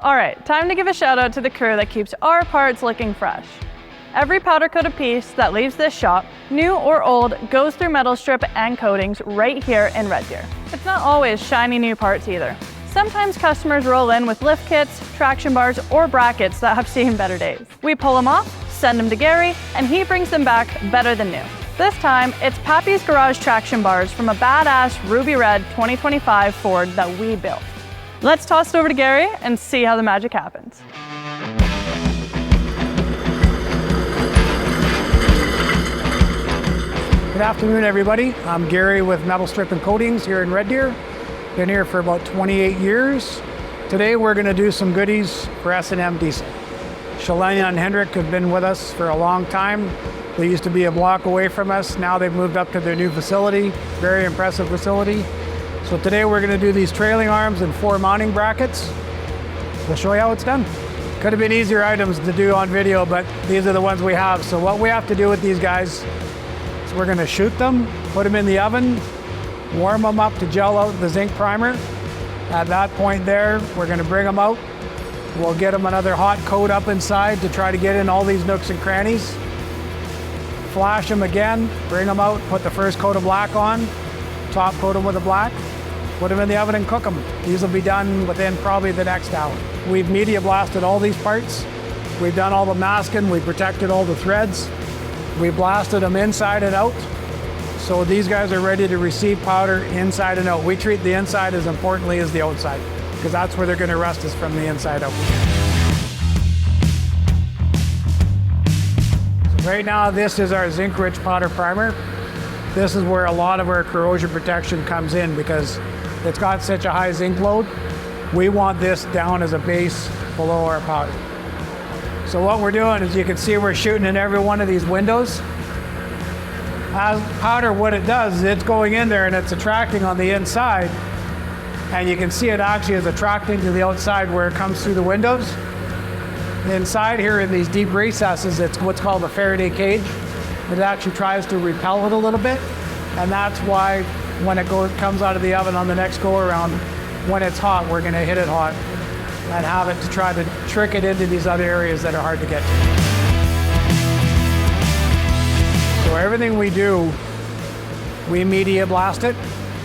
All right, time to give a shout out to the crew that keeps our parts looking fresh. Every powder coated piece that leaves this shop, new or old, goes through metal strip and coatings right here in Red Deer. It's not always shiny new parts either. Sometimes customers roll in with lift kits, traction bars, or brackets that have seen better days. We pull them off, send them to Gary, and he brings them back better than new. This time, it's Pappy's garage traction bars from a badass ruby red 2025 Ford that we built. Let's toss it over to Gary and see how the magic happens. Good afternoon, everybody. I'm Gary with Metal Strip and Coatings here in Red Deer. Been here for about 28 years. Today we're going to do some goodies for S&M Diesel. Shalania and Hendrik have been with us for a long time. They used to be a block away from us. Now they've moved up to their new facility. Very impressive facility. So today we're going to do these trailing arms and 4 mounting brackets. We'll show you how it's done. Could have been easier items to do on video, but these are the ones we have. So what we have to do with these guys, we're going to shoot them, put them in the oven, warm them up to gel out the zinc primer. At that point there, we're going to bring them out. We'll get them another hot coat up inside to try to get in all these nooks and crannies. Flash them again, bring them out, put the first coat of black on, top coat them with the black, put them in the oven and cook them. These will be done within probably the next hour. We've media blasted all these parts. We've done all the masking, we protected all the threads. We blasted them inside and out. So these guys are ready to receive powder inside and out. We treat the inside as importantly as the outside, because that's where they're going to rust, is from the inside out. So right now, this is our zinc-rich powder primer. This is where a lot of our corrosion protection comes in, because it's got such a high zinc load. We want this down as a base below our powder. So what we're doing is, you can see we're shooting in every one of these windows. As powder, what it does is it's going in there and it's attracting on the inside, and you can see it actually is attracting to the outside where it comes through the windows. Inside here in these deep recesses, it's what's called a Faraday cage. It actually tries to repel it a little bit, and that's why when it comes out of the oven on the next go around, when it's hot, we're going to hit it hot and have it to try to trick it into these other areas that are hard to get to. So everything we do, we media blast it,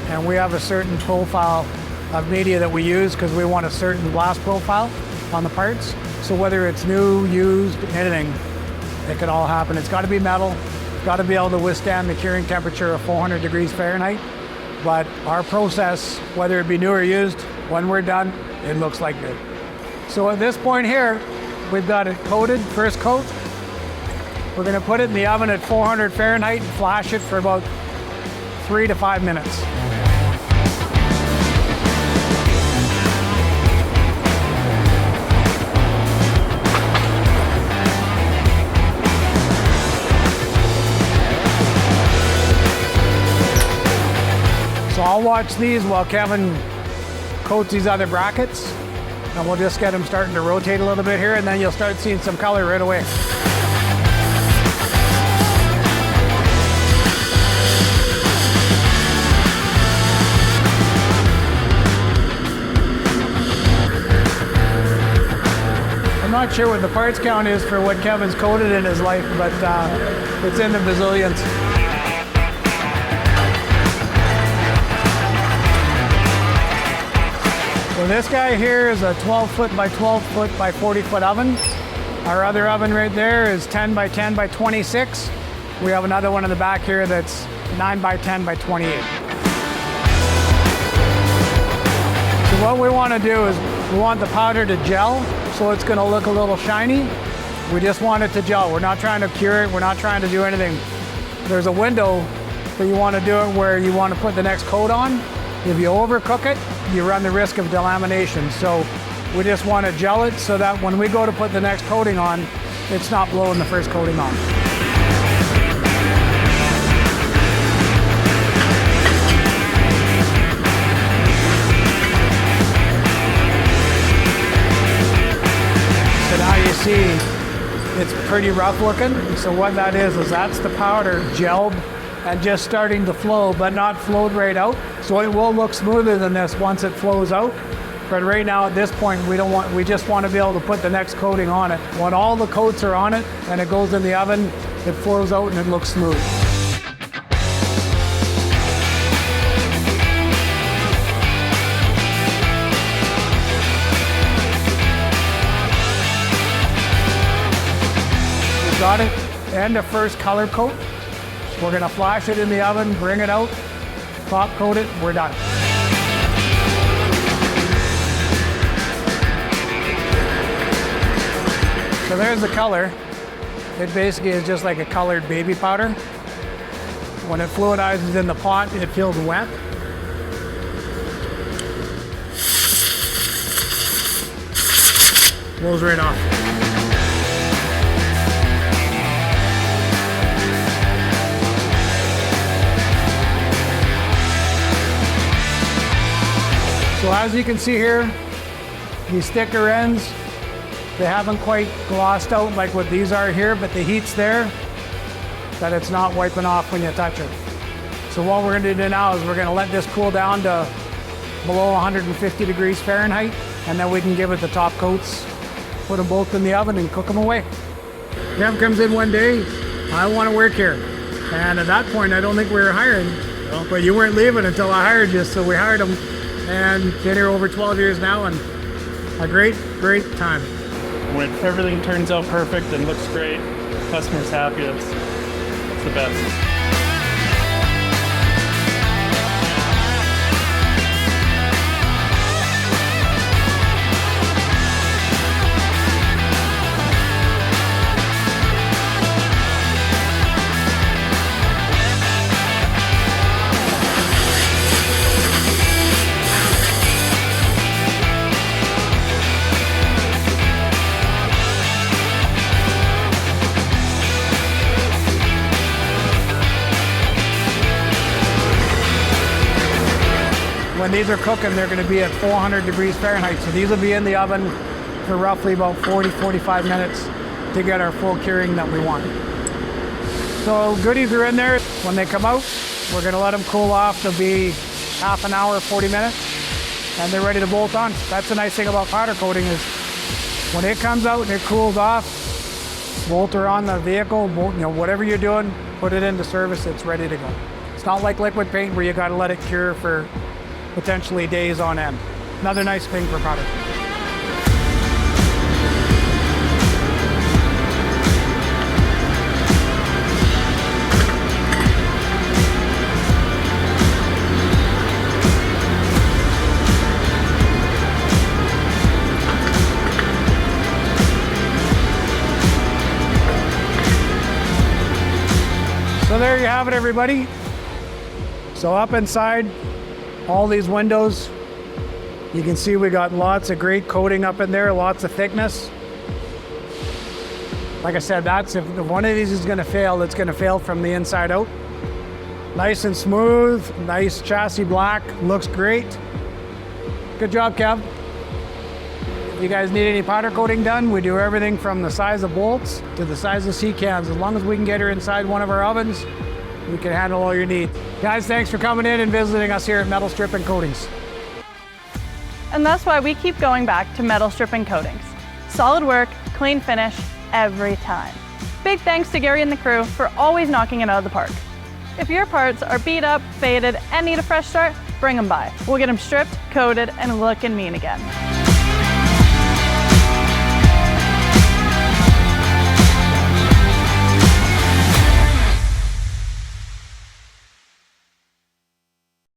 and we have a certain profile of media that we use because we want a certain blast profile on the parts. So whether it's new, used, anything, it can all happen. It's got to be metal. It's got to be able to withstand the curing temperature of 400 degrees Fahrenheit. But our process, whether it be new or used, when we're done, it looks like new. So at this point here, we've got it coated, first coat. We're going to put it in the oven at 400 Fahrenheit and flash it for about 3 to 5 minutes. So I'll watch these while Kevin coats these other brackets, and we'll just get them starting to rotate a little bit here, and then you'll start seeing some color right away. I'm not sure what the parts count is for what Kevin's coated in his life, but it's in the bazillions. So this guy here is a 12 foot by 12 foot by 40 foot oven. Our other oven right there is 10 by 10 by 26. We have another one in the back here that's 9 by 10 by 28. So what we want to do is, we want the powder to gel, so it's going to look a little shiny. We just want it to gel. We're not trying to cure it. We're not trying to do anything. There's a window that you want to do it where you want to put the next coat on. If you overcook it, you run the risk of delamination. So we just want to gel it so that when we go to put the next coating on, it's not blowing the first coating on. So now you see it's pretty rough looking. So what that is that's the powder gelled and just starting to flow, but not flowed right out. So it will look smoother than this once it flows out. But right now at this point, we just want to be able to put the next coating on it. When all the coats are on it and it goes in the oven, it flows out and it looks smooth. We've got it and the first color coat. We're going to flash it in the oven, bring it out, top coat it, we're done. So there's the color. It basically is just like a colored baby powder. When it fluidizes in the pot, it feels wet. Blows right off. So as you can see here, these thicker ends, they haven't quite glossed out like what these are here, but the heat's there, that it's not wiping off when you touch it. So what we're gonna do now is we're gonna let this cool down to below 150 degrees Fahrenheit, and then we can give it the top coats, put them both in the oven and cook them away. Kev comes in one day, I wanna work here. And at that point, I don't think we were hiring, but you weren't leaving until I hired you, so we hired him. And been here over 12 years now, and a great, great time. When everything turns out perfect and looks great, customer's happy, it's the best. When these are cooking, they're going to be at 400 degrees Fahrenheit. So these will be in the oven for roughly about 40-45 minutes to get our full curing that we want. So goodies are in there. When they come out, we're going to let them cool off. They'll be half an hour, 40 minutes, and they're ready to bolt on. That's the nice thing about powder coating is when it comes out and it cools off, bolt her on the vehicle, bolt, whatever you're doing, put it into service, it's ready to go. It's not like liquid paint where you got to let it cure for potentially days on end. Another nice thing for powder. So there you have it, everybody. So up inside, all these windows, you can see we got lots of great coating up in there, lots of thickness. Like I said, that's if one of these is going to fail, it's going to fail from the inside out. Nice and smooth, nice chassis black, looks great. Good job, Kev. If you guys need any powder coating done, we do everything from the size of bolts to the size of sea cans. As long as we can get her inside one of our ovens, we can handle all your needs. Guys, thanks for coming in and visiting us here at Metal Strip and Coatings. And that's why we keep going back to Metal Strip and Coatings. Solid work, clean finish, every time. Big thanks to Gary and the crew for always knocking it out of the park. If your parts are beat up, faded, and need a fresh start, bring them by. We'll get them stripped, coated, and looking mean again.